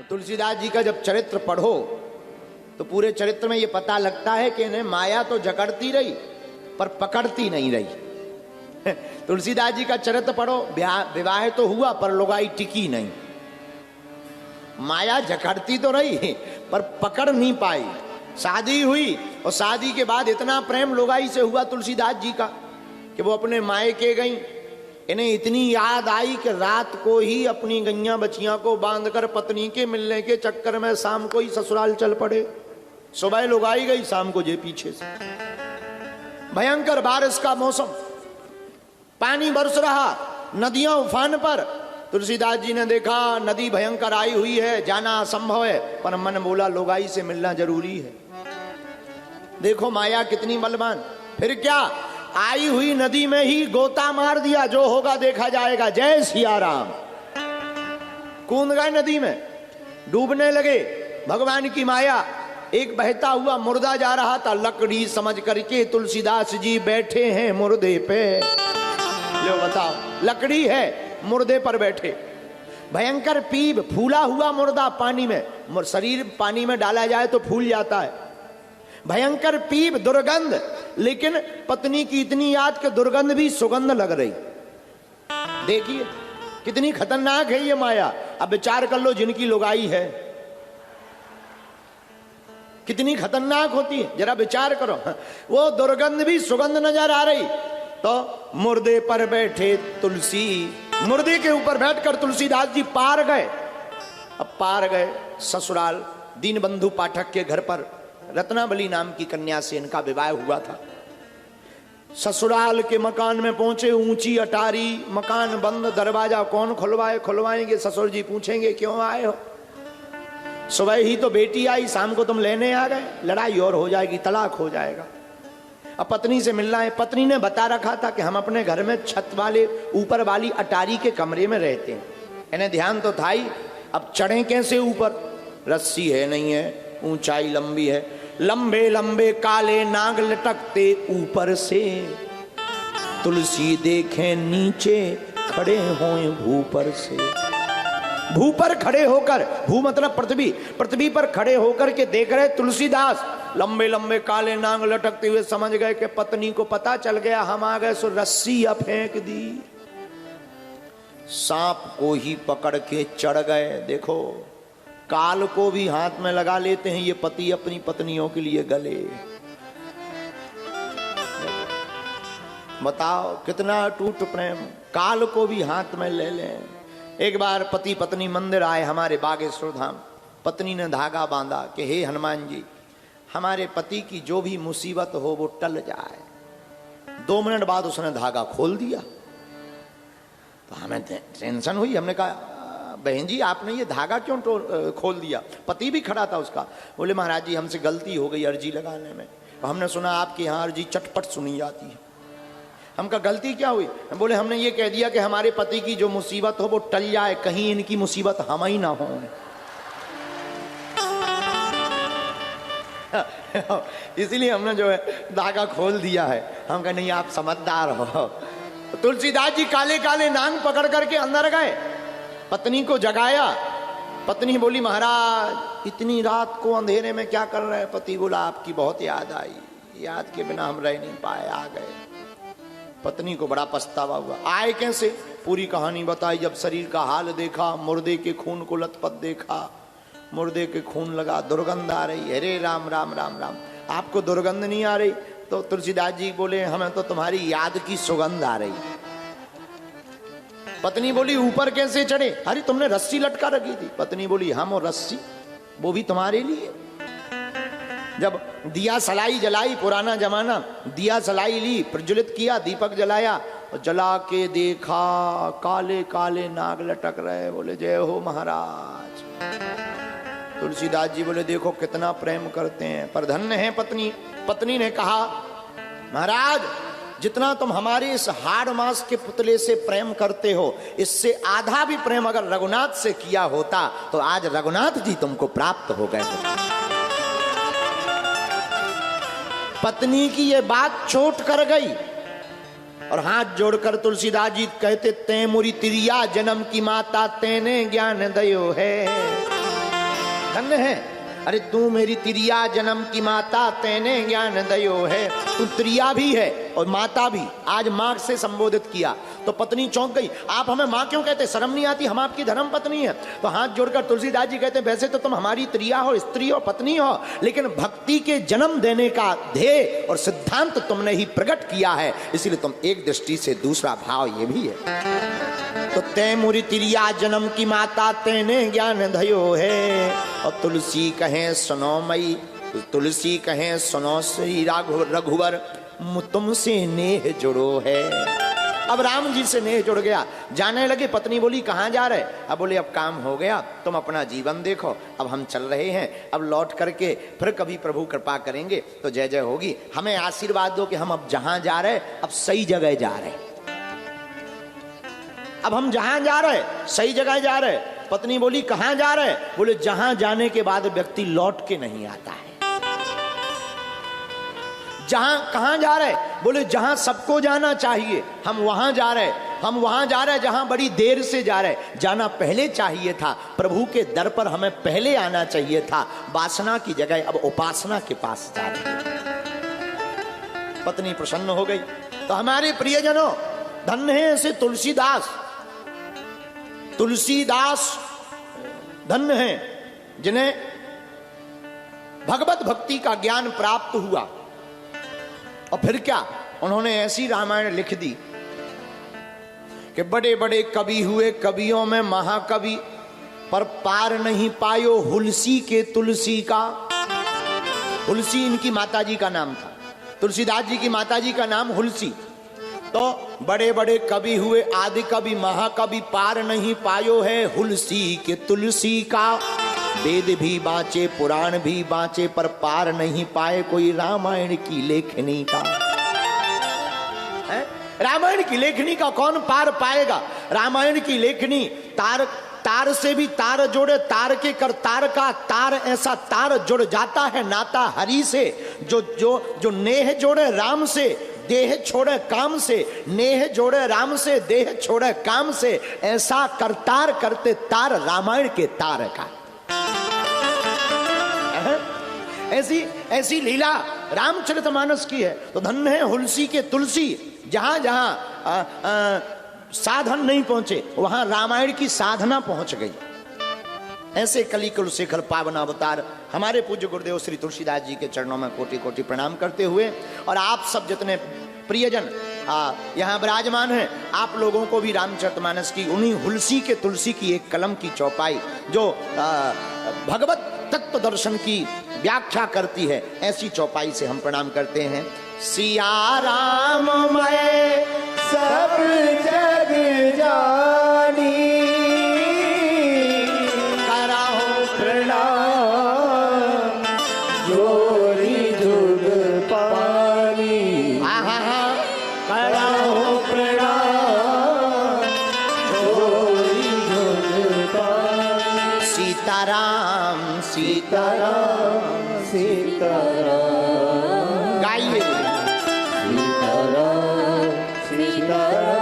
तुलसीदास जी का जब चरित्र पढ़ो तो पूरे चरित्र में ये पता लगता है कि इन्हें माया तो जकड़ती रही पर पकड़ती नहीं रही। तुलसीदास जी का चरित्र पढ़ो, विवाह तो हुआ पर लुगाई टिकी नहीं, माया जकड़ती तो रही पर पकड़ नहीं पाई। शादी हुई और शादी के बाद इतना प्रेम लुगाई से हुआ तुलसीदास जी का कि वो अपने मायके गई। इन्हें इतनी याद आई कि रात को ही अपनी गैया बचिया को बांधकर पत्नी के मिलने के चक्कर में शाम को ही ससुराल चल पड़े। सुबह लुगाई गई, शाम को जे पीछे से। भयंकर बारिश का मौसम, पानी बरस रहा, नदियां उफान पर। तुलसीदास जी ने देखा नदी भयंकर आई हुई है, जाना असंभव है, पर मन बोला लुगाई से मिलना जरूरी है। देखो माया कितनी बलवान। फिर क्या, आई हुई नदी में ही गोता मार दिया, जो होगा देखा जाएगा। जय सिया राम। कूद गए नदी में, डूबने लगे। भगवान की माया। एक बहता हुआ मुर्दा जा रहा था, लकड़ी समझ करके तुलसीदास जी बैठे हैं मुर्दे पे। लो बताओ, लकड़ी है, मुर्दे पर बैठे। भयंकर पीप, फूला हुआ मुर्दा पानी में, शरीर पानी में डाला जाए तो फूल जाता है। भयंकर पीप, दुर्गंध, लेकिन पत्नी की इतनी याद के दुर्गंध भी सुगंध लग रही। देखिए कितनी खतरनाक है ये माया। अब विचार कर लो, जिनकी लुगाई है कितनी खतरनाक होती है, जरा विचार करो। वो दुर्गंध भी सुगंध नजर आ रही। तो मुर्दे पर बैठे तुलसी, मुर्दे के ऊपर बैठकर तुलसीदास जी पार गए। अब पार गए ससुराल, दीनबंधु पाठक के घर पर रत्नावली नाम की कन्या से इनका विवाह हुआ था। ससुराल के मकान में पहुंचे, ऊंची अटारी, मकान बंद, दरवाजा कौन खुलवाएंगे। ससुर जी पूछेंगे क्यों आए हो। सुबह ही तो बेटी आई, शाम को तुम लेने आ गए, लड़ाई और हो जाएगी, तलाक हो जाएगा। अब पत्नी से मिलना है। पत्नी ने बता रखा था कि हम अपने घर में छत वाले ऊपर वाली अटारी के कमरे में रहते हैं। इन्हें ध्यान तो था ही, अब चढ़े कैसे ऊपर, रस्सी है नहीं है, ऊंचाई लंबी है, लंबे लंबे काले नाग लटकते ऊपर से। तुलसी देखे नीचे खड़े होए भूपर से। भू पर खड़े होकर, भू मतलब पृथ्वी, पृथ्वी पर खड़े होकर के देख रहे तुलसीदास। लंबे लंबे काले नाग लटकते हुए समझ गए कि पत्नी को पता चल गया हम आ गए, सो रस्सी फेंक दी। सांप को ही पकड़ के चढ़ गए। देखो काल को भी हाथ में लगा लेते हैं ये पति अपनी पत्नियों के लिए गले। बताओ कितना अटूट प्रेम, काल को भी हाथ में ले लें। एक बार पति पत्नी मंदिर आए हमारे बागेश्वर धाम। पत्नी ने धागा बांधा कि हे हनुमान जी, हमारे पति की जो भी मुसीबत हो वो टल जाए। 2 मिनट बाद उसने धागा खोल दिया। तो हमें टेंशन हुई। हमने कहा बहन जी आपने ये धागा क्यों खोल दिया। पति भी खड़ा था उसका। बोले महाराज जी हमसे गलती हो गई अर्जी लगाने में, हमने सुना आपके यहाँ अर्जी चटपट सुनी जाती है। हमका गलती क्या हुई। बोले हमने ये कह दिया कि हमारे पति की जो मुसीबत हो वो टल जाए, कहीं इनकी मुसीबत हम ही ना हो। इसलिए हमने जो है धागा खोल दिया है। हम कहा नहीं आप समझदार हो। तुलसीदास जी काले काले नांग पकड़ करके अंदर गए, पत्नी को जगाया। पत्नी बोली महाराज इतनी रात को अंधेरे में क्या कर रहे हैं। पति बोला आपकी बहुत याद आई, याद के बिना हम रह नहीं पाए, आ गए। पत्नी को बड़ा पछतावा हुआ। आए कैसे, पूरी कहानी बताई। जब शरीर का हाल देखा, मुर्दे के खून को लथपथ देखा, मुर्दे के खून लगा, दुर्गंध आ रही। अरे राम राम राम राम, आपको दुर्गंध नहीं आ रही। तो तुलसीदास जी बोले हमें तो तुम्हारी याद की सुगंध आ रही। पत्नी बोली ऊपर कैसे चढ़े। अरे तुमने रस्सी लटका रखी थी। पत्नी बोली हम और रस्सी वो भी तुम्हारे लिए। जब दिया सलाई जलाई, पुराना जमाना, दिया सलाई ली, प्रज्वलित किया, दीपक जलाया और जला के देखा काले काले नाग लटक रहे। बोले जय हो महाराज। तुलसीदास जी बोले देखो कितना प्रेम करते हैं, पर धन्य है पत्नी। पत्नी ने कहा महाराज जितना तुम हमारे इस हाड़ मांस के पुतले से प्रेम करते हो, इससे आधा भी प्रेम अगर रघुनाथ से किया होता तो आज रघुनाथ जी तुमको प्राप्त हो गए होते। पत्नी की ये बात चोट कर गई और हाथ जोड़कर तुलसीदास जी कहते ते मुरी तिरिया जन्म की माता तेने ज्ञान दयो है। धन्य है। अरे तू मेरी त्रिया जन्म की माता, तेने ज्ञान दयो है। तू त्रिया भी है और माता भी। आज माँ से संबोधित किया तो पत्नी चौंक गई। आप हमें माँ क्यों कहते? शर्म नहीं आती? हम आपकी धर्म पत्नी है। तो हाथ जोड़कर तुलसीदास जी कहते वैसे तो तुम हमारी त्रिया हो, स्त्री हो, पत्नी हो, लेकिन भक्ति के जन्म देने का ध्येय और सिद्धांत तुमने ही प्रकट किया है, इसलिए तुम एक दृष्टि से दूसरा भाव ये भी है। तो तै मुरी तिरिया जन्म की माता, तेने ज्ञान दयो है। और तुलसी कहे सुनो मई, तुलसी कहे सुनो श्री रघुवर, तुमसे नेह जुड़ो है। अब राम जी से नेह जुड़ गया। जाने लगे। पत्नी बोली कहाँ जा रहे? अब बोले अब काम हो गया, तुम अपना जीवन देखो, अब हम चल रहे हैं, अब लौट करके फिर कभी प्रभु कृपा करेंगे तो जय जय होगी। हमें आशीर्वाद दो कि हम अब जहां जा रहे अब सही जगह जा रहे। अब हम जहां जा रहे सही जगह जा रहे। पत्नी बोली कहां जा रहे? बोले जहां जाने के बाद व्यक्ति लौट के नहीं आता है। जहां कहां जा रहे? बोले जहां सबको जाना चाहिए हम वहां जा रहे। हम वहां जा रहे जहां बड़ी देर से जा रहे। जाना पहले चाहिए था, प्रभु के दर पर हमें पहले आना चाहिए था। वासना की जगह अब उपासना के पास जा रहे। पत्नी प्रसन्न हो गई। तो हमारे प्रियजनों, धन्य है ऐसे तुलसीदास। तुलसीदास धन्य हैं जिन्हें भगवत भक्ति का ज्ञान प्राप्त हुआ। और फिर क्या, उन्होंने ऐसी रामायण लिख दी कि बड़े बड़े कवि हुए, कवियों में महाकवि, पर पार नहीं पायो हुलसी के तुलसी का। हुलसी इनकी माताजी का नाम था। तुलसीदास जी की माताजी का नाम हुलसी। तो बड़े बड़े कवि हुए, आदि कवि, महाकवि, पार नहीं पायो है हुलसी के तुलसी का। वेद भी बाँचे, पुराण भी बाँचे, पर पार नहीं पाए कोई रामायण की लेखनी का। है? रामायण की लेखनी का कौन पार पाएगा? रामायण की लेखनी तार तार से भी तार जोड़े, तार के कर तार का तार, ऐसा तार जुड़ जाता है नाता हरि से। जो जो जो नेह जोड़े राम से, देह छोड़े काम से, नेह जोड़े राम से, देह छोड़े काम से, ऐसा करतार करते तार रामायण के तार का। ऐसी ऐसी लीला रामचरितमानस की है। तो धन्य है हुलसी के तुलसी। जहां जहां साधन नहीं पहुंचे वहां रामायण की साधना पहुंच गई। ऐसे कली कुल शेखर पावन अवतार हमारे पूज्य गुरुदेव श्री तुलसीदास जी के चरणों में कोटि कोटि प्रणाम करते हुए, और आप सब जितने प्रियजन यहाँ विराजमान हैं, आप लोगों को भी रामचरितमानस की उन्हीं हुलसी के तुलसी की एक कलम की चौपाई जो भगवत तत्व दर्शन की व्याख्या करती है, ऐसी चौपाई से हम प्रणाम करते हैं। सिया राम मैं सब जग जानी, कराओ प्रणाम जोरी जुग पानी। कराओ प्रणाम जोरी जुग पानी। सीताराम सीताराम सीताराम गाइए। सीताराम सीताराम